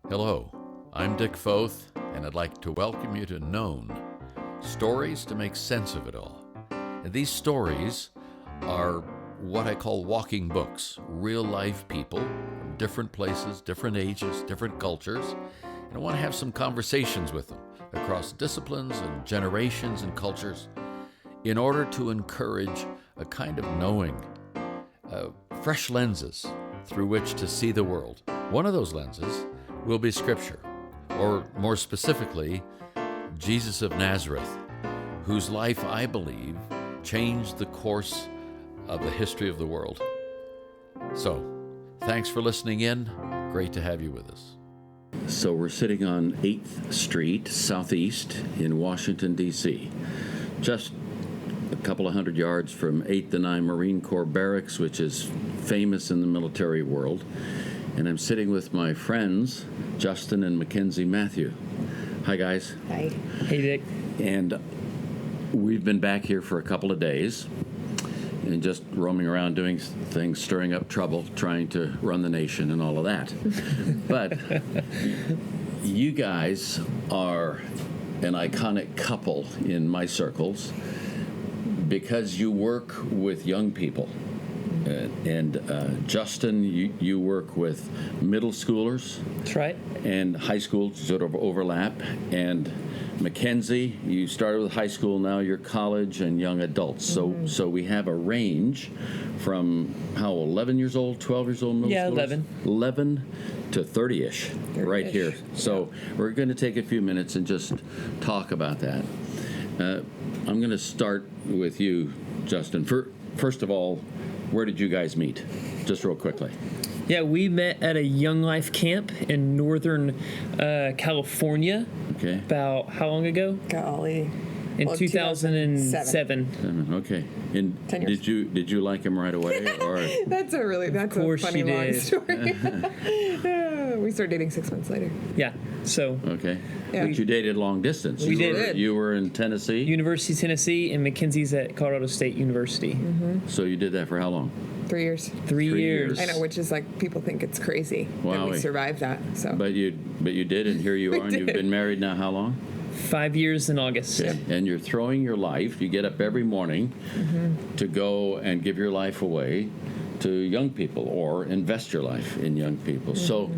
Hello, I'm Dick Foth, and I'd like to welcome you to Known, stories to make sense of it all. And these stories are what I call walking books, real-life people from different places, different ages, different cultures, and I want to have some conversations with them across disciplines and generations and cultures in order to encourage a kind of knowing, fresh lenses through which to see the world. One of those lenses will be Scripture, or more specifically, Jesus of Nazareth, whose life, I believe, changed the course of the history of the world. So, thanks for listening in. Great to have you with us. So we're sitting on 8th Street Southeast in Washington, D.C., just a couple of hundred yards from 8th and 9 Marine Corps Barracks, which is famous in the military world. And I'm sitting with my friends, Justin and Mackenzie Matthew. Hi, guys. Hi. Hey, Dick. And we've been back here for a couple of days and just roaming around doing things, stirring up trouble, trying to run the nation and all of that. But you guys are an iconic couple in my circles because you work with young people. And Justin, you work with middle schoolers. That's right. And high school sort of overlap. And Mackenzie, you started with high school, now you're college and young adults. So we have a range from, 11 years old, 12 years old middle schoolers? 11. 11 to 30-ish, right here. So we're going to take a few minutes and just talk about that. I'm going to start with you, Justin. First of all, where did you guys meet? Just real quickly. Yeah, we met at a Young Life camp in Northern California. Okay. About how long ago? Golly. In 2007. Okay. And 10 years. did you like him right away, or? That's a funny long did. story. We started dating 6 months later. Yeah. So. Okay. Yeah. But you dated long distance. We did. You were in Tennessee. University of Tennessee, and Mackenzie's at Colorado State University. Mm-hmm. So you did that for how long? 3 years. 3 years. I know, which is like people think it's crazy that we survived that. So. But you did, and here you are, and you've been married now how long? 5 years in August. Okay. And you're throwing your life. You get up every morning to go and give your life away to young people or invest your life in young people. So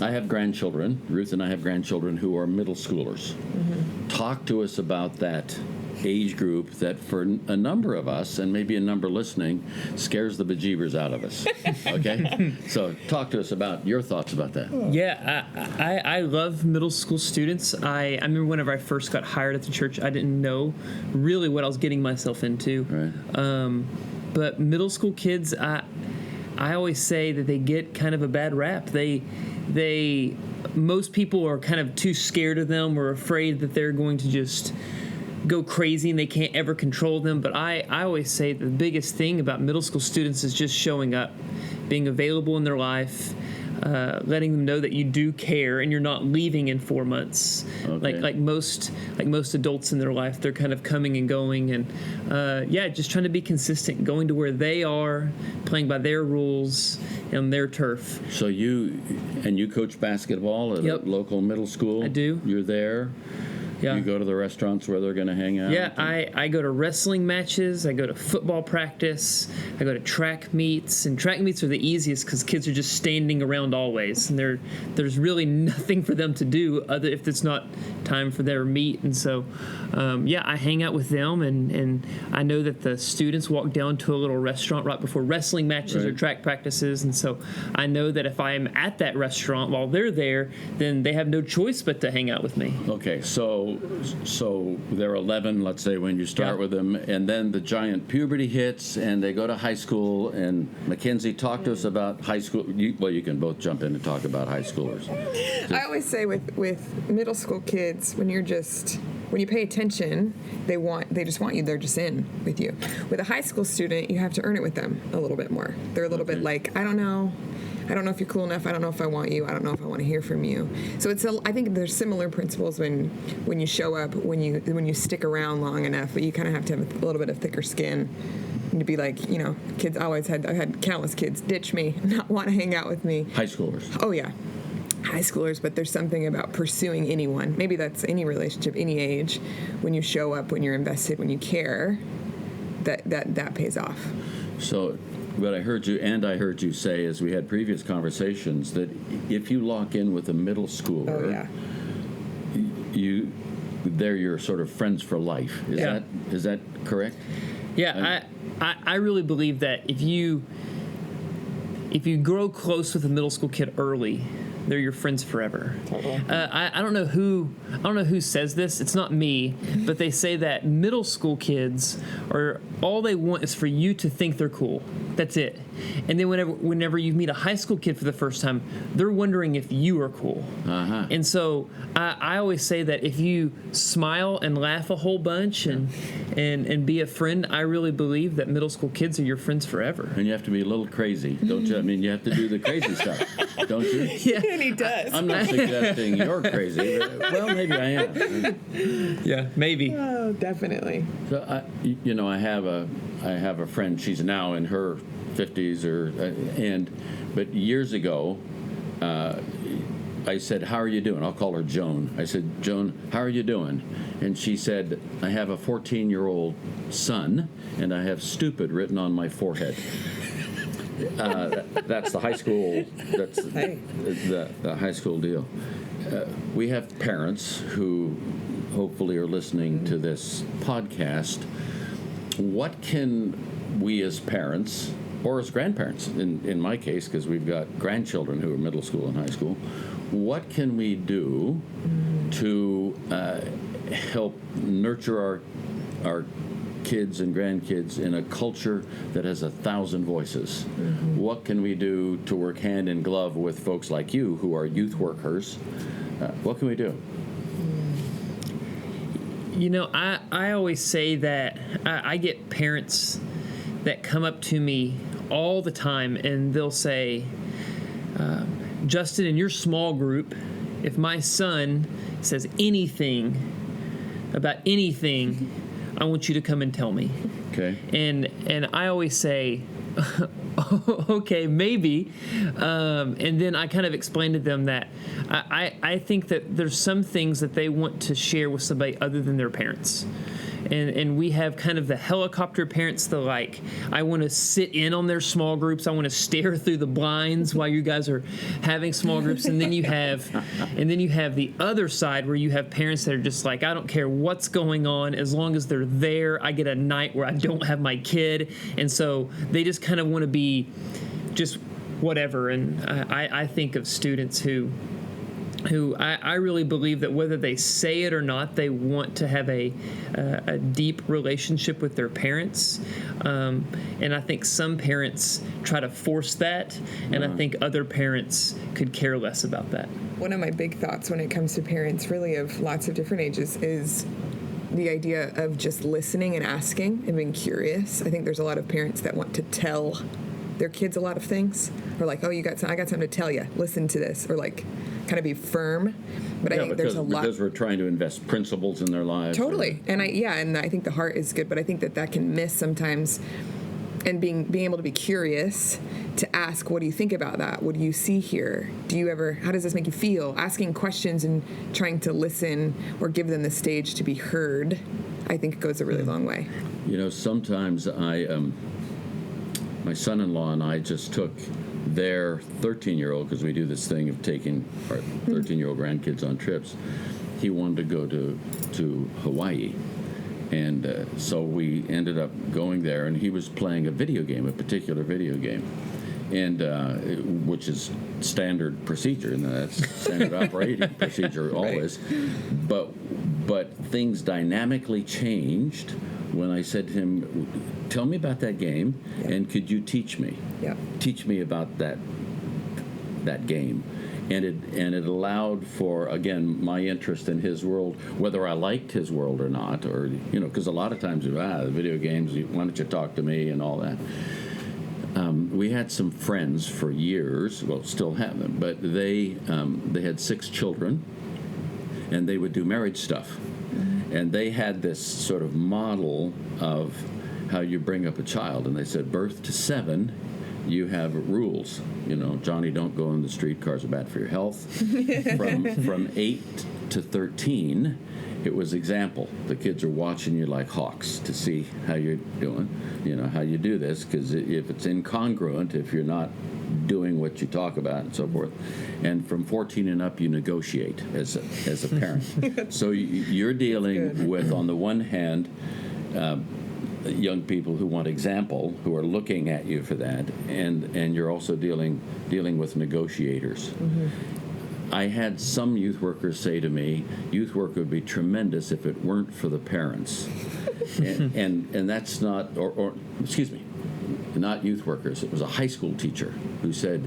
I have grandchildren. Ruth and I have grandchildren who are middle schoolers. Talk to us about that age group that for a number of us, and maybe a number listening, scares the bejeebers out of us. Okay? So talk to us about your thoughts about that. Yeah, I love middle school students. I remember whenever I first got hired at the church, I didn't know really what I was getting myself into. Right. But middle school kids, I always say that they get kind of a bad rap. Most people are kind of too scared of them or afraid that they're going to just go crazy and they can't ever control them. But I always say the biggest thing about middle school students is just showing up, being available in their life, letting them know that you do care and you're not leaving in 4 months. Okay. Like most adults in their life, they're kind of coming and going, and just trying to be consistent, going to where they are, playing by their rules and their turf. So you coach basketball at a local middle school? I do. You're there? Yeah. You go to the restaurants where they're going to hang out? Yeah, I go to wrestling matches, I go to football practice, I go to track meets, and track meets are the easiest because kids are just standing around always, and there's really nothing for them to do other if it's not time for their meet. And so, I hang out with them, and I know that the students walk down to a little restaurant right before wrestling matches or track practices, and so I know that if I'm at that restaurant while they're there, then they have no choice but to hang out with me. Okay, so they're 11, let's say, when you start with them, and then the giant puberty hits, and they go to high school. And Mackenzie, talk to us about high school. You can both jump in and talk about high schoolers. I always say with middle school kids, when you pay attention, they just want you. They're just in with you. With a high school student, you have to earn it with them a little bit more. They're a little bit like, I don't know if you're cool enough. I don't know if I want you. I don't know if I want to hear from you. So I think there's similar principles when you show up, when you stick around long enough, but you kind of have to have a little bit of thicker skin. And to be like, kids I had countless kids ditch me, not want to hang out with me. High schoolers. Oh yeah. high schoolers, but there's something about pursuing anyone. Maybe that's any relationship, any age. When you show up, when you're invested, when you care, that pays off. So what I heard you say as we had previous conversations, that if you lock in with a middle schooler, they're your sort of friends for life. Is that correct? Yeah, I really believe that if you grow close with a middle school kid early, they're your friends forever. Totally. I don't know who says this. It's not me, but they say that middle school kids are all they want is for you to think they're cool. That's it. And then whenever you meet a high school kid for the first time, they're wondering if you are cool. Uh-huh. And so I always say that if you smile and laugh a whole bunch and be a friend, I really believe that middle school kids are your friends forever. And you have to be a little crazy, don't you? I mean, you have to do the crazy stuff, don't you? Yeah. And he does. I'm not suggesting you're crazy. Well, maybe I am. Yeah, maybe. Oh, definitely. So I have a friend. She's now in her 50s, but years ago, I said, "How are you doing?" I'll call her Joan. I said, "Joan, how are you doing?" And she said, "I have a 14-year-old son, and I have stupid written on my forehead." That's the high school. That's the high school deal. We have parents who hopefully are listening to this podcast. What can we as parents, or as grandparents, in my case, because we've got grandchildren who are middle school and high school, what can we do to help nurture our kids and grandkids in a culture that has 1,000 voices? Mm-hmm. What can we do to work hand in glove with folks like you who are youth workers? What can we do? I always say that I get parents that come up to me all the time and they'll say, Justin, in your small group, if my son says anything about anything, I want you to come and tell me. Okay. And I always say, okay, maybe. And then I kind of explain to them that I think that there's some things that they want to share with somebody other than their parents. And we have kind of the helicopter parents that like, I want to sit in on their small groups. I want to stare through the blinds while you guys are having small groups. And then you have the other side where you have parents that are just like, I don't care what's going on. As long as they're there, I get a night where I don't have my kid. And so they just kind of want to be just whatever. And I think of students who I really believe that whether they say it or not, they want to have a deep relationship with their parents. And I think some parents try to force that, and I think other parents could care less about that. One of my big thoughts when it comes to parents, really of lots of different ages, is the idea of just listening and asking and being curious. I think there's a lot of parents that want to tell their kids a lot of things, or like, oh, I got something to tell you. Listen to this, or like, kind of be firm. But I think there's a lot because we're trying to invest principles in their lives. Totally, and I think the heart is good, but I think that can miss sometimes. And being able to be curious, to ask, what do you think about that? What do you see here? How does this make you feel? Asking questions and trying to listen or give them the stage to be heard, I think goes a really long way. Sometimes my son-in-law and I just took their 13-year-old, because we do this thing of taking our 13-year-old grandkids on trips. He wanted to go to Hawaii. And so we ended up going there, and he was playing a particular video game, and which is standard procedure, and that's standard operating procedure always. Right. But things dynamically changed when I said to him, "Tell me about that game, and could you teach me? Yeah. Teach me about that game." And it allowed for, again, my interest in his world, whether I liked his world or not, or, because a lot of times, the video games, why don't you talk to me and all that. We had some friends for years, well, still have them, but they had 6 children, and they would do marriage stuff. And they had this sort of model of how you bring up a child, and they said birth to 7, you have rules. Johnny, don't go in the street. Cars are bad for your health. From 8 to 13, it was example. The kids are watching you like hawks to see how you're doing, how you do this, because if it's incongruent, if you're not doing what you talk about and so forth. And from 14 and up, you negotiate as a parent. So you're dealing with, on the one hand, young people who want example, who are looking at you for that, and you're also dealing with negotiators. Mm-hmm. I had some youth workers say to me, youth work would be tremendous if it weren't for the parents. and that's not, or excuse me, not youth workers. It was a high school teacher who said,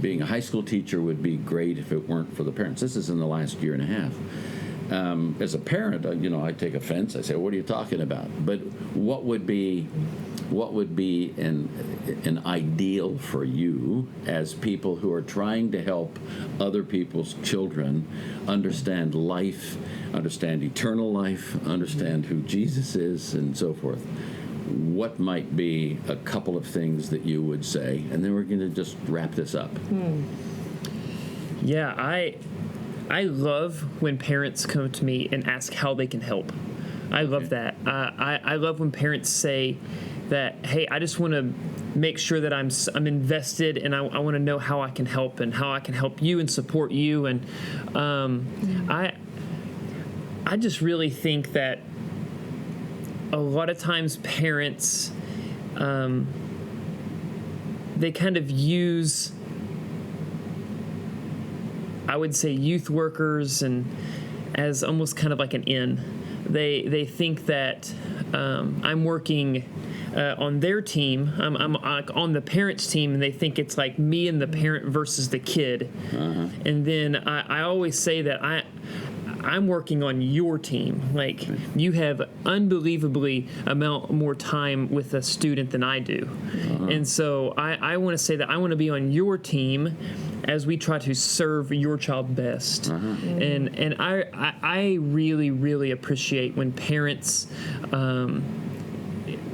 being a high school teacher would be great if it weren't for the parents. This is in the last year and a half. As a parent, I take offense. I say, "What are you talking about?" But what would be an ideal for you as people who are trying to help other people's children understand life, understand eternal life, understand who Jesus is, and so forth? What might be a couple of things that you would say? And then we're going to just wrap this up. Yeah, I love when parents come to me and ask how they can help. I love that. I love when parents say that, hey, I just want to make sure that I'm invested, and I want to know how I can help and how I can help you and support you. And I just really think that a lot of times parents, they kind of use, I would say, youth workers and as almost kind of like an in. They think that I'm working on their team. I'm on the parents' team, and they think it's like me and the parent versus the kid. Uh-huh. And then I always say that I'm working on your team. Like, you have unbelievably amount more time with a student than I do. Uh-huh. And so I want to say that I want to be on your team as we try to serve your child best. Uh-huh. And I really, really appreciate when parents,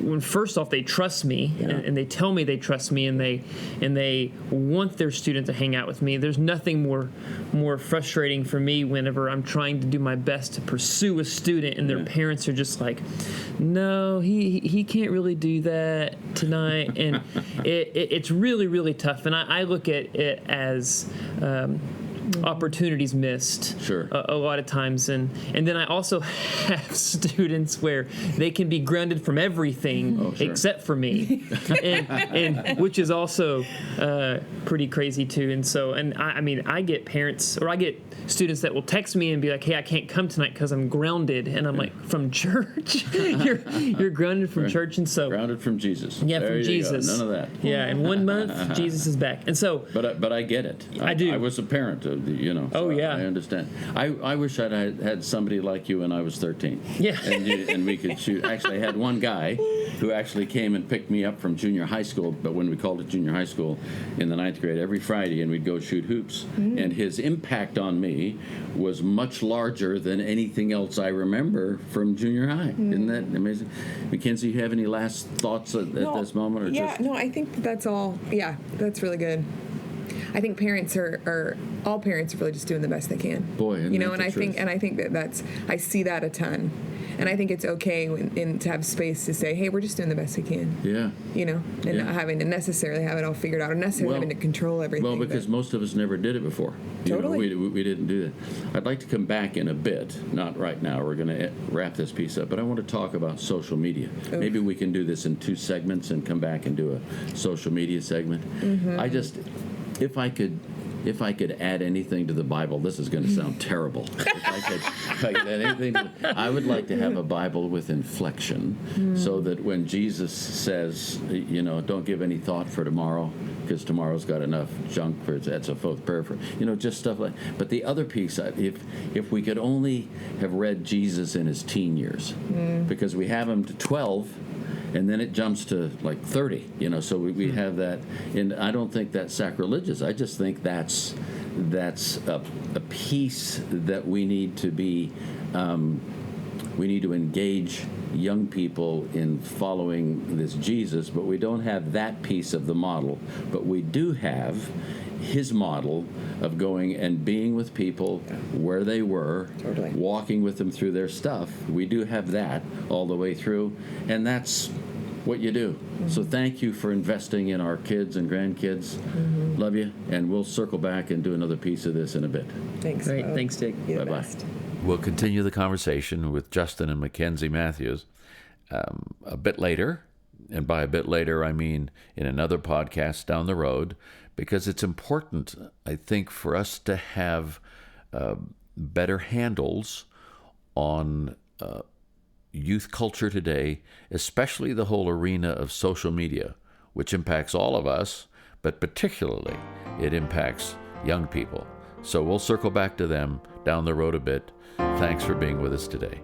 when first off they trust me, and they tell me they trust me, and they want their student to hang out with me. There's nothing more frustrating for me whenever I'm trying to do my best to pursue a student and their parents are just like, no, he can't really do that tonight. And it's really, really tough. And I look at it as opportunities missed. Sure. A lot of times, and then I also have students where they can be grounded from everything except for me, and which is also pretty crazy too. And so, I get parents, or I get students that will text me and be like, "Hey, I can't come tonight because I'm grounded," and I'm like, "From church? you're grounded from church?" And so, grounded from Jesus. Yeah, there from Jesus. Go. None of that. Yeah, in 1 month, Jesus is back, and so. But I get it. I do. I was a parent. So I understand. I wish I'd had somebody like you when I was 13. Yeah. And we could shoot. Actually, I had one guy who actually came and picked me up from junior high school, but when we called it junior high school, in the 9th grade, every Friday, and we'd go shoot hoops. Mm-hmm. And his impact on me was much larger than anything else I remember from junior high. Mm-hmm. Isn't that amazing? Mackenzie, you have any last thoughts at this moment? Or no, I think that's all. Yeah, that's really good. I think parents are all parents are really just doing the best they can. Boy, and I think that's I see that a ton, and I think it's okay to have space to say, hey, we're just doing the best we can. Yeah. Not having to necessarily have it all figured out, or necessarily having to control everything. Well, because most of us never did it before. Totally. We didn't do that. I'd like to come back in a bit, not right now. We're going to wrap this piece up, but I want to talk about social media. Oof. Maybe we can do this in 2 segments and come back and do a social media segment. Mm-hmm. If I could add anything to the Bible, this is going to sound terrible. If I could add anything I would like to have a Bible with inflection, so that when Jesus says, don't give any thought for tomorrow, because tomorrow's got enough junk for that's a fourth prayer for, just stuff like. But the other piece, if we could only have read Jesus in his teen years, because we have him to 12. And then it jumps to like 30, so we have that. And I don't think that's sacrilegious. I just think that's a piece that we need to be, we need to engage young people in following this Jesus, but we don't have that piece of the model. But we do have his model of going and being with people where they were, Totally. walking with them through their stuff. We do have that all the way through, and that's what you do. So thank you for investing in our kids and grandkids. Love you, and we'll circle back and do another piece of this in a bit. Thanks. Great. Bo. Thanks, Dick. You're the Bye-bye. best. We'll continue the conversation with Justin and Mackenzie Matthews a bit later. And by a bit later, I mean in another podcast down the road, because it's important, I think, for us to have better handles on youth culture today, especially the whole arena of social media, which impacts all of us, but particularly it impacts young people. So we'll circle back to them down the road a bit. Thanks for being with us today.